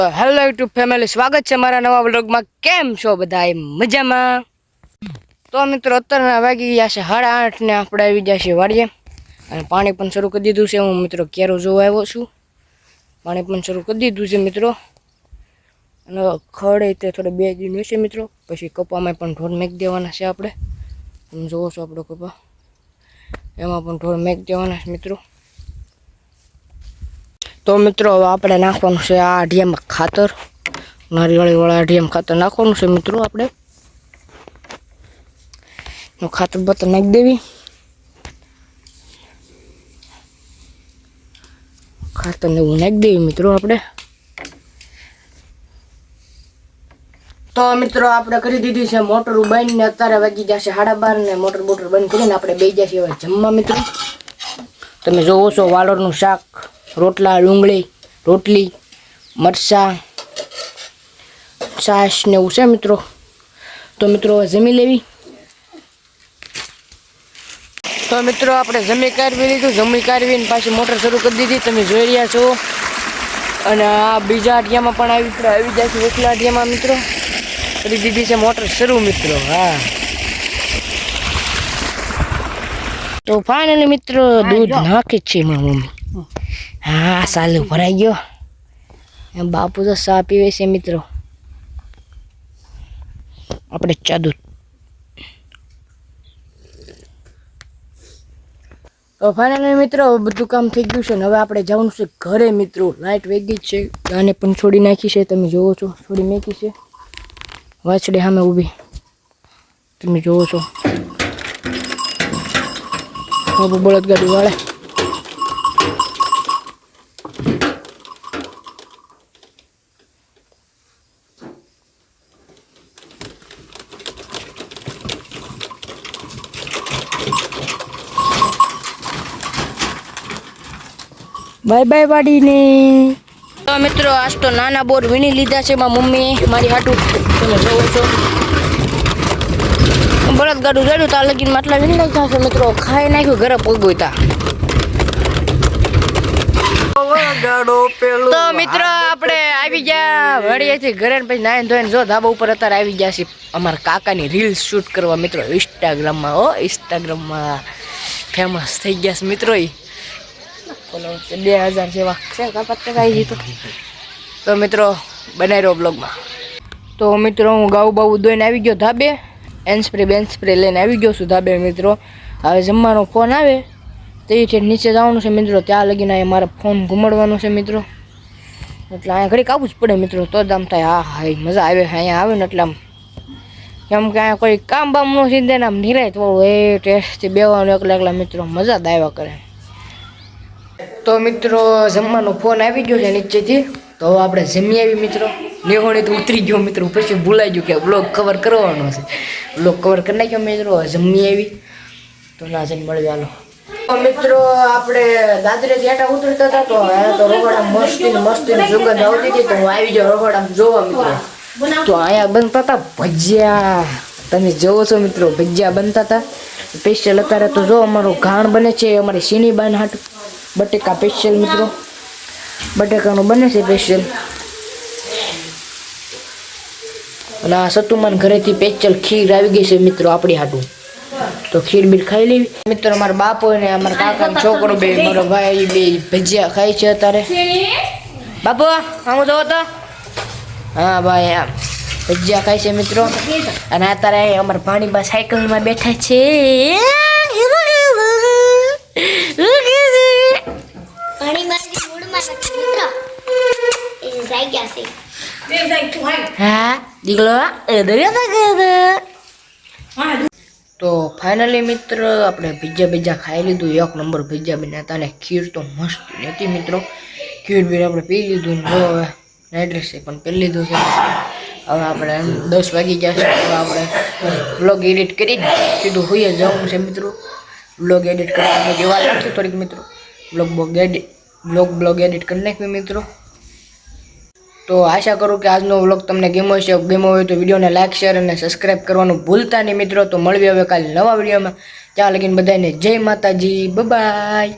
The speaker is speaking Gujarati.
હેલો યુટ્યુબ ફેમિલી, સ્વાગત છે મારા નવા વ્લોગમાં। કેમ છો બધા? મજામાં? તો મિત્રો અત્યારના વાગી ગયા છે 8:30 ને આપણે આવી ગયા છીએ વાડીએ અને પાણી પણ શરૂ કરી દીધું છે। હું મિત્રો કેરો જોવા આવ્યો છું, પાણી પણ શરૂ કરી દીધું છે મિત્રો। અને ખડે તે થોડે 2 દિન હશે મિત્રો, પછી કપામાં પણ ઢોર મેક દેવાના છે આપણે। તમે જોવો છો આપણો કપા, એમાં પણ ઢોર મેક દેવાના છે મિત્રો। તો મિત્રો હવે આપણે નાખવાનું છે આ અઢિયામાં ખાતર, નારિયેળીવાળા અઢિયામાં ખાતર નાખવાનું છે મિત્રો। આપણે ખાતર બતર નાખી દેવી, ખાતર ને એવું નાખી દેવી મિત્રો આપણે। તો મિત્રો આપણે કરી દીધી છે મોટર બંધ ને અત્યારે વાગી જશે 12:30 ને મોટર બંધ કરીને આપણે બેસી જશે હવે જમવા મિત્રો। તમે જોવો છો વાલોરનું શાક, રોટલા, ડુંગળી, રોટલી, મરચાં, છાશ ને એવું છે મિત્રો। તો મિત્રો જમી લેવી। તો મિત્રો આપણે જમી કાઢવી લીધું, જમી કાઢવીને પાછી મોટર શરૂ કરી દીધી, તમે જોઈ રહ્યા છો। અને આ બીજા અઠિયામાં પણ આવી જશે, એકલા અઠિયામાં મિત્રો કરી દીધી છે મોટર શરૂ મિત્રો। હા, તો ફાઇનલી મિત્રો દૂધ નાખી છે મારી મમ્મી। હા, સાલું ભરાઈ ગયો, એમ બાપુ તો ચા પીવે છે મિત્રો। આપણે ચા દૂધ। તો ફાઇનલી મિત્રો બધું કામ થઈ ગયું છે ને હવે આપણે જવાનું છે ઘરે મિત્રો। લાઇટ વહી ગઈ છે, ગાને પણ છોડી નાખી છે, તમે જોવો છો, છોડી નાખી છે। વાછડી સામે ઊભી તમે જોવો છો, બળદ ગાડી વાળે। બાય બાય વાડીને। તો મિત્રો આજ તો નાના બોર વીણી લીધા છે મારી મમ્મીએ મારી હાટું, તમે જોવો છો। બળદ ગાડું જડ્યું ત્યાં લગીને માટલા વીણી નાખ્યા છે મિત્રો, ખાઈ નાખ્યું ઘરે પગોતા। તો મિત્રો આપણે આવી ગયા વાડીએથી ઘરે, પછી નાઈને ધોઈને જો ધાબા ઉપર અત્યારે આવી ગયા છે અમારા કાકાની રીલ શૂટ કરવા મિત્રો, ઇન્સ્ટાગ્રામમાં। ઇન્સ્ટાગ્રામમાં ફેમસ થઈ ગયા છે મિત્રો। 2000 જેવા છે કાપી તો મિત્રો બનાવી રહ્યો બ્લોગમાં। તો મિત્રો હું ગાઉ બાઉ દોઈને આવી ગયો ધાબે, બેન્ચ સ્પ્રે લઈને આવી ગયો છું ધાબે મિત્રો। હવે જમવાનો ફોન આવે તેથી નીચે જવાનું છે મિત્રો, ત્યાં લગીને અહીંયા મારે ફોન ઘુમાડવાનો છે મિત્રો, એટલે અહીંયા ઘડીક આવવું જ પડે મિત્રો, તો જ આમ થાય હા મજા આવે। અહીંયા આવે ને એટલે આમ કેમ કે અહીંયા કોઈ કામ બામ ન સીધે ને આમ નિરાય તો એ ટેસ્ટથી બેવાનું એકલા મિત્રો મજા જ આવ્યા કરે। તો મિત્રો જમવાનો ફોન આવી ગયો છે નીચેથી, તો હવે આપણે જમી આવી મિત્રો। નેહોણી તો ઉતરી ગયો મિત્રો, પછી ભૂલાઈ ગયું કે બ્લોગ કવર કરવાનો છે, બ્લોગ કવર કરી નાખ્યો મિત્રો। જમી આવી તો ના જઈને મળી ચાલો। તો મિત્રો આપણે દાદરેથી આટા ઉતરતા હતા તો અહીંયા તો રગોડા મસ્તીની સુગંધ આવતી હતી, તો હું આવી જાઉં રગોડા જોવા મિત્રો। તો અહીંયા બનતા હતા ભજીયા, તમે જોવો છો મિત્રો ભજીયા બનતા હતા સ્પેશિયલ। અત્યારે તો જો અમારું ઘાણ બને છે અમારી સીની બાન હાટું, બટેકા સ્પેશિયલ મિત્રો, બટેકાનું બને છે સ્પેશિયલ। અને આ સતુમાન ઘરેથી સ્પેશિયલ ખીર આવી ગઈ છે મિત્રો આપણી હાટું, તો ખીર બીર ખાઈ લેવી મિત્રો। અમારા બાપો ને અમારા કાકાનો છોકરો બે મારો ભાઈ બે ભજીયા ખાય છે અત્યારે। બાપુ આમ જોવો તો, હા ભાઈ આમ ભજીયા ખાય છે મિત્રો। અને અત્યારે અમારા ભાણીબા સાયકલમાં બેઠા છે, હા દીકલો તો ફાઇનલી મિત્ર આપણે ભજીયા ખાઈ લીધું, 1 નંબર ભજીયા બન્યા હતા, અને ખીર તો મસ્ત હતી મિત્રો। ખીર બીર આપણે પી લીધું ને જો હવે નાઇટ ડ્રેસ પણ પહેરી લીધું છે। હવે આપણે 10 વાગી ગયા છે, હવે આપણે વ્લોગ એડિટ કરી સીધું હોઈએ જવાનું છે મિત્રો। વ્લોગ એડિટ કરવાની જેવા લાગશે થોડીક મિત્રો, બ્લોગ એડિટ કરી નાખ્યું મિત્રો। તો આશા કરું કે આજનો વ્લોગ તમને ગમ્યો હોય તો વિડીયોને લાઈક, શેર અને સબસ્ક્રાઈબ કરવાનું ભૂલતા નહીં મિત્રો। તો મળીએ હવે કાલે નવા વિડીયોમાં, ત્યાં લગીને બધાને જય માતાજી, બાય બાય।